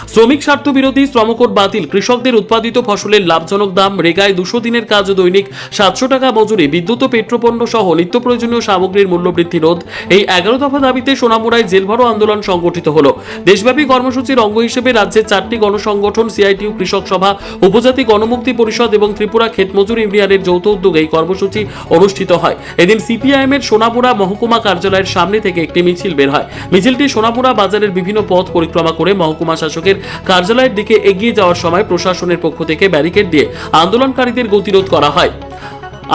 শ্রমিক স্বার্থ বিরোধী শ্রমকোড বাতিল, কৃষকদের উৎপাদিত ফসলের লাভজনক দাম, রেগায় 200 দিনের কাজ, দৈনিক 700 টাকা মজুরি, বিদ্যুৎ ও পেট্রোপণ্য সহ নিত্য প্রয়োজনীয় সামগ্রীর মূল্যবৃদ্ধি রোধ, এই 11 দফা দাবিতে সোনামুড়ায় জেলভরো আন্দোলন সংগঠিত হলো। দেশব্যাপী কর্মসূচির অঙ্গ হিসেবে রাজ্যের 4টি গণসংগঠন সিআইটিইউ, কৃষক সভা, উপজাতি গণমুক্তি পরিষদ এবং ত্রিপুরা ক্ষেতমজুর ইউনিয়নের যৌথ উদ্যোগে এই কর্মসূচি অনুষ্ঠিত হয়। এদিন সিপিআইএম এর সোনামুড়া মহকুমা কার্যালয়ের সামনে থেকে একটি মিছিল বের হয়। মিছিলটি সোনামুড়া বাজারের বিভিন্ন পথ পরিক্রমা করে মহকুমা শাসকের কার্যালয়ের দিকে এগিয়ে যাওয়ার সময় প্রশাসনের পক্ষ থেকে ব্যারিকেড দিয়ে আন্দোলনকারীদের গতিরোধ করা হয়।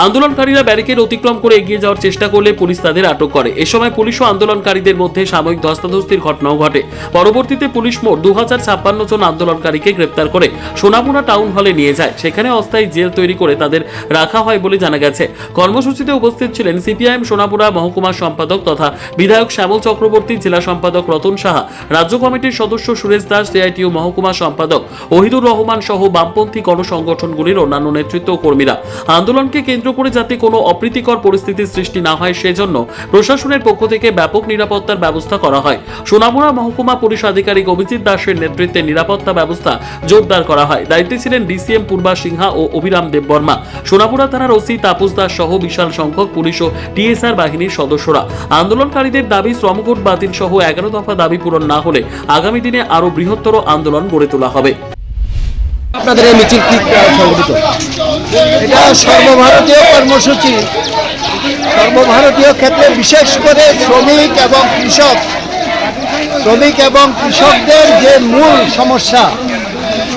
আন্দোলনকারীরা ব্যারিকেড অতিক্রম করে এগিয়ে যাওয়ার চেষ্টা করলে পুলিশ তাদের আটক করে। এ সময় পুলিশ ও আন্দোলনকারীদের মধ্যে সাময়িক ধস্তাধস্তির ঘটনাও ঘটে। পরবর্তীতে পুলিশ মোট 2056 জন আন্দোলনকারীকে গ্রেপ্তার করে সোনামুড়া টাউন হলে নিয়ে যায়। সেখানে অস্থায়ী জেল তৈরি করে তাদের রাখা হয় বলে জানা গেছে। কর্মসূচিতে উপস্থিত ছিলেন সিপিআইএম সোনামুড়া মহকুমা সম্পাদক তথা বিধায়ক শ্যামল চক্রবর্তী, জেলা সম্পাদক রতন সাহা, রাজ্য কমিটির সদস্য সুরেশ দাস, সিআইটিইউ মহকুমা সম্পাদক ওহিদুর রহমান সহ বামপন্থী গণসংগঠনগুলির অন্যান্য নেতৃত্ব ও কর্মীরা। আন্দোলনকে কেন্দ্র করে যাতে কোনো অপ্রীতিকর পরিস্থিতির সৃষ্টি না হয় সেজন্য প্রশাসনের পক্ষ থেকে ব্যাপক নিরাপত্তার ব্যবস্থা করা হয়। সোনামুড়া মহকুমা পুলিশ আধিকারিক অভিজিৎ দাসের নেতৃত্বে নিরাপত্তা ব্যবস্থা জোরদার করা হয়। দায়িত্বে ছিলেন ডিসিএম পূর্বা সিংহা ও অভিরাম দেববর্মা। সোনামুড়া থানার ওসি তাপস দাস সহ বিশাল সংখ্যক পুলিশ ও টিএসআর বাহিনীর সদস্যরা। আন্দোলনকারীদের দাবি শ্রমকোড বাতিল সহ 11 দফা দাবি পূরণ না হলে আগামী দিনে আরো বৃহত্তর আন্দোলন গড়ে তোলা হবে। আপনাদের এই মিছিল কি সংগঠিত? এটা সর্বভারতীয় কর্মসূচি। সর্বভারতীয় ক্ষেত্রে বিশেষ করে শ্রমিক এবং কৃষকদের যে মূল সমস্যা,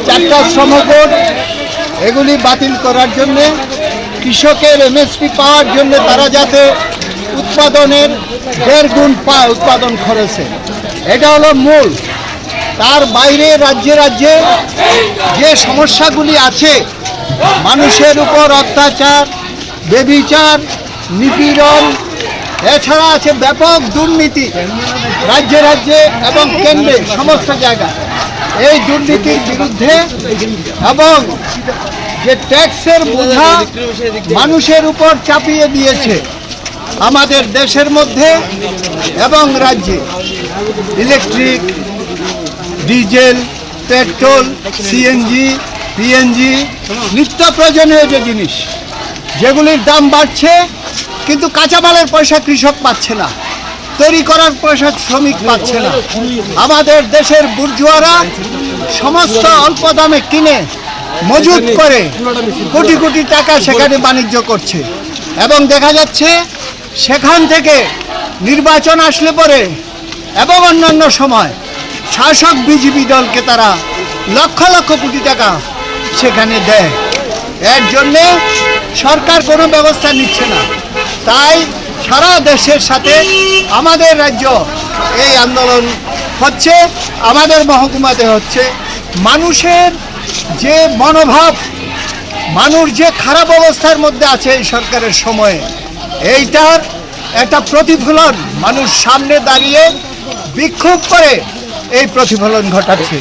4টা শ্রমকোড, এগুলি বাতিল করার জন্যে, কৃষকের এমএসপি পাওয়ার জন্য তারা যাতে উৎপাদনের 1.5 গুণ পায় উৎপাদন খরচে, এটা হলো মূল। তার বাইরে রাজ্যে রাজ্যে যে সমস্যাগুলি আছে, মানুষের উপর অত্যাচার, ব্যভিচার, নিপীড়ন, এছাড়া আছে ব্যাপক দুর্নীতি রাজ্যে রাজ্যে এবং কেন্দ্রে সমস্ত জায়গায়। এই দুর্নীতির বিরুদ্ধে এবং যে ট্যাক্সের বোঝা মানুষের উপর চাপিয়ে দিয়েছে আমাদের দেশের মধ্যে এবং রাজ্যে, electric, diesel, petrol, CNG, PNG, নিত্য প্রয়োজনীয় যে জিনিস, যেগুলির দাম বাড়ছে, কিন্তু কাঁচামালের পয়সা কৃষক পাচ্ছে না, তৈরি করার পয়সা শ্রমিক পাচ্ছে না। আমাদের দেশের বুর্জুয়ারা সমস্ত অল্প দামে কিনে মজুত করে কোটি কোটি টাকা সেখানে বাণিজ্য করছে এবং দেখা যাচ্ছে সেখান থেকে নির্বাচন আসলে পরে এবং অন্যান্য সময় শাসক বিজেপি দলকে তারা লক্ষ লক্ষ কোটি টাকা সেখানে দেয়। এর জন্যে সরকার কোনো ব্যবস্থা নিচ্ছে না। তাই সারা দেশের সাথে আমাদের রাজ্য এই আন্দোলন হচ্ছে, আমাদের মহকুমাতে হচ্ছে। মানুষের যে মনোভাব, মানুষ যে খারাপ অবস্থার মধ্যে আছে এই সরকারের সময়ে, এইটার একটা প্রতিফলন মানুষ সামনে দাঁড়িয়ে বিক্ষোভ করে এই প্রতিফলন ঘটাচ্ছে।